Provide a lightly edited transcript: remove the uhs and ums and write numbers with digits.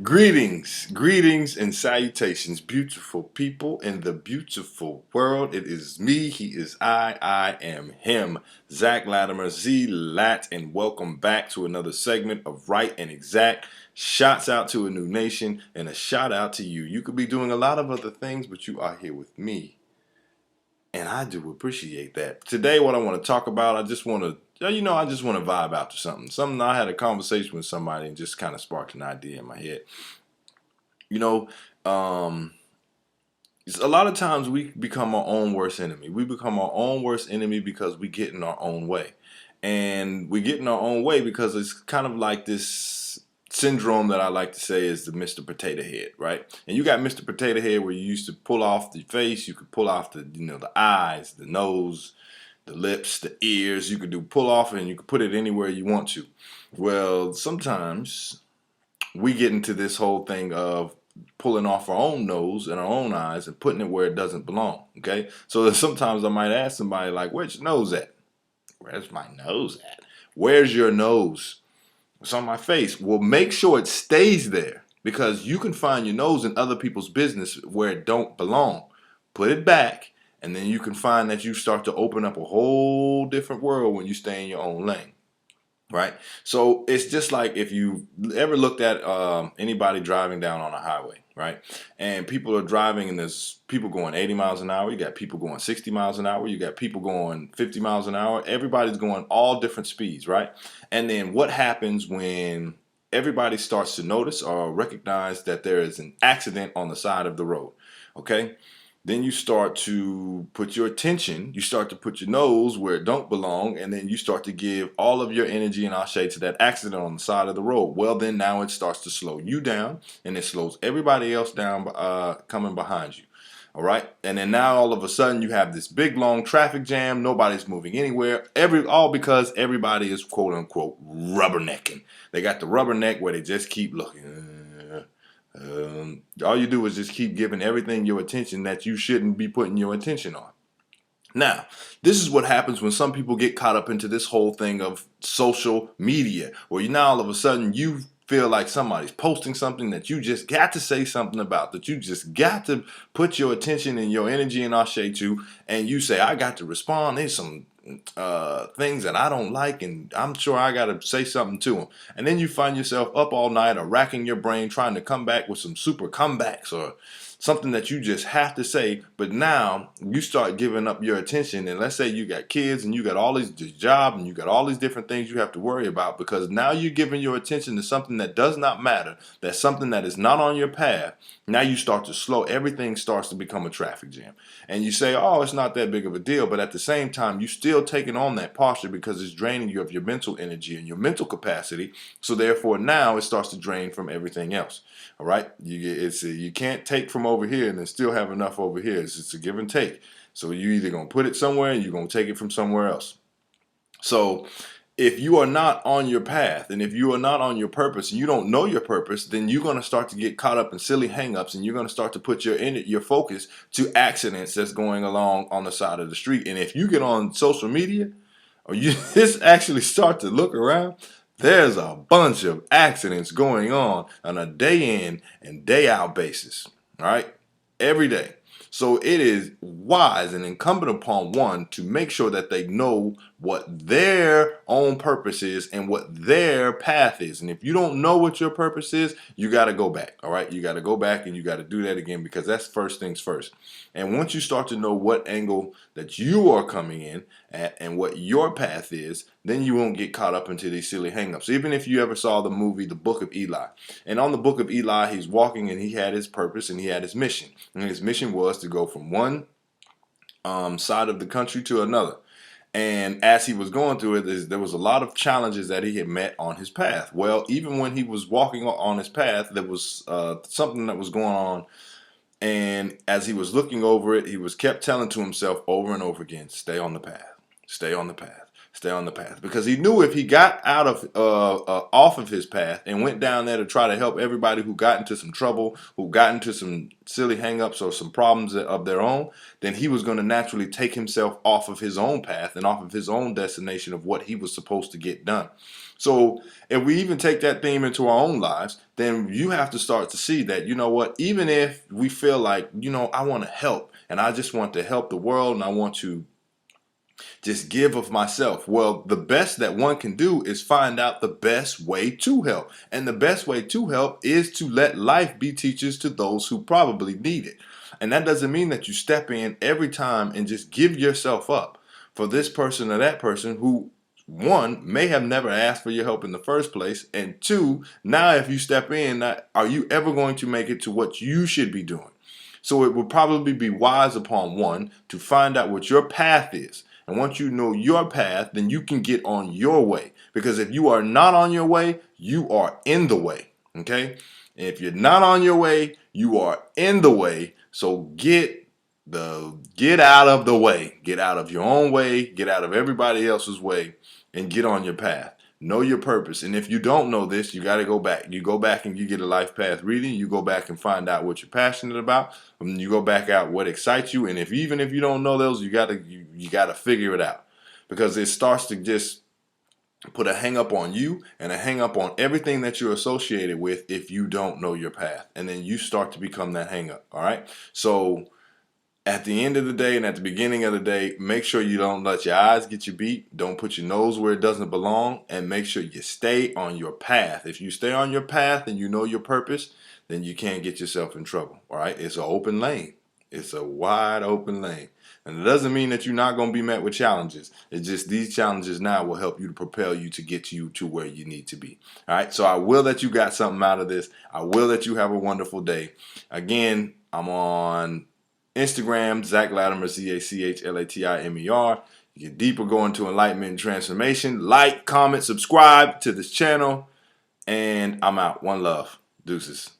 Greetings, and salutations, beautiful people in the beautiful world. It is me, he is I am him, Zach Latimer, Z Lat, and welcome back to another segment of Right and Exact. Shouts out to a new nation, and a shout out to you. You could be doing a lot of other things, but you are here with me, and I do appreciate that. Today, what I want to talk about, I just want to vibe out to something. I had a conversation with somebody and just kind of sparked an idea in my head. You know, um, a lot of times we become our own worst enemy. We become our own worst enemy because we get in our own way. And we get in our own way because it's kind of like this syndrome that I like to say is the Mr. Potato Head, right? And you got Mr. Potato Head where you used to pull off the face, you could pull off the eyes, the nose, the lips, the ears. You could do pull off and you could put it anywhere you want to. Well, sometimes we get into this whole thing of pulling off our own nose and our own eyes and putting it where it doesn't belong. Okay, so sometimes I might ask somebody like, "Where's your nose at?" "Where's my nose at?" "Where's your nose?" "It's on my face." Well, make sure it stays there because you can find your nose in other people's business where it don't belong. Put it back, and then you can find that you start to open up a whole different world when you stay in your own lane. Right? So it's just like if you ever looked at anybody driving down on a highway, right? And people are driving and there's people going 80 miles an hour. You got people going 60 miles an hour. You got people going 50 miles an hour. Everybody's going all different speeds, right? And then what happens when everybody starts to notice or recognize that there is an accident on the side of the road? Okay? Then you start to put your attention, you start to put your nose where it don't belong, and then you start to give all of your energy and ashe to that accident on the side of the road. Well, then now it starts to slow you down, and it slows everybody else down coming behind you. All right, and then now all of a sudden you have this big long traffic jam. Nobody's moving anywhere. All because everybody is quote unquote rubbernecking. They got the rubberneck where they just keep looking. All you do is just keep giving everything your attention that you shouldn't be putting your attention on. Now, this is what happens when some people get caught up into this whole thing of social media, where you now all of a sudden you feel like somebody's posting something that you just got to say something about, that you just got to put your attention and your energy and ashe to, and you say, I got to respond. There's some things that I don't like, and I'm sure I got to say something to them. And then you find yourself up all night or racking your brain trying to come back with some super comebacks or something that you just have to say. But now you start giving up your attention, and let's say you got kids and you got all this job and you got all these different things you have to worry about, because now you're giving your attention to something that does not matter, that's something that is not on your path. Now you start to slow, everything starts to become a traffic jam, and you say, oh, it's not that big of a deal, but at the same time you still taking on that posture because it's draining you of your mental energy and your mental capacity. So therefore now it starts to drain from everything else. All right, you can't take from over here and then still have enough over here. It's a give and take. So you either gonna put it somewhere and you're gonna take it from somewhere else. So if you are not on your path and if you are not on your purpose and you don't know your purpose, then you're going to start to get caught up in silly hangups, and you're going to start to put your focus to accidents that's going along on the side of the street. And if you get on social media or you just actually start to look around, there's a bunch of accidents going on a day in and day out basis. All right, every day. So it is wise and incumbent upon one to make sure that they know what their own purpose is and what their path is. And if you don't know what your purpose is, you got to go back. All right, you got to go back and you got to do that again, because that's first things first. And once you start to know what angle that you are coming in at and what your path is, then you won't get caught up into these silly hangups. Even if you ever saw the movie The Book of Eli, and on the Book of Eli, he's walking and he had his purpose and he had his mission. And his mission was to go from one side of the country to another. And as he was going through it, there was a lot of challenges that he had met on his path. Well, even when he was walking on his path, there was something that was going on. And as he was looking over it, he was kept telling to himself over and over again, stay on the path, stay on the path, stay on the path. Because he knew if he got out of off of his path and went down there to try to help everybody who got into some trouble, who got into some silly hangups or some problems of their own, then he was going to naturally take himself off of his own path and off of his own destination of what he was supposed to get done. So if we even take that theme into our own lives, then you have to start to see that, you know what, even if we feel like, I want to help and I just want to help the world and I want to just give of myself. Well, the best that one can do is find out the best way to help. And the best way to help is to let life be teachers to those who probably need it. And that doesn't mean that you step in every time and just give yourself up for this person or that person who, one, may have never asked for your help in the first place, and two, now if you step in, are you ever going to make it to what you should be doing? So it would probably be wise upon one to find out what your path is. And once you know your path, then you can get on your way. Because if you are not on your way, you are in the way. Okay? And if you're not on your way, you are in the way. So get out of the way. Get out of your own way. Get out of everybody else's way and get on your path. Know your purpose. And if you don't know this, you got to go back. You go back and you get a life path reading. You go back and find out what you're passionate about. And you go back out what excites you. And even if you don't know those, you got to figure it out. Because it starts to just put a hang up on you and a hang up on everything that you're associated with if you don't know your path. And then you start to become that hang up. All right. So at the end of the day and at the beginning of the day, make sure you don't let your eyes get you beat. Don't put your nose where it doesn't belong, and make sure you stay on your path. If you stay on your path and you know your purpose, then you can't get yourself in trouble. All right? It's an open lane. It's a wide open lane. And it doesn't mean that you're not going to be met with challenges. It's just these challenges now will help you to propel you to get you to where you need to be. All right? So I will that you got something out of this. I will that you have a wonderful day. Again, I'm on Instagram, Zach Latimer, ZACHLATIMER. You get deeper, go into enlightenment and transformation. Like, comment, subscribe to this channel. And I'm out. One love. Deuces.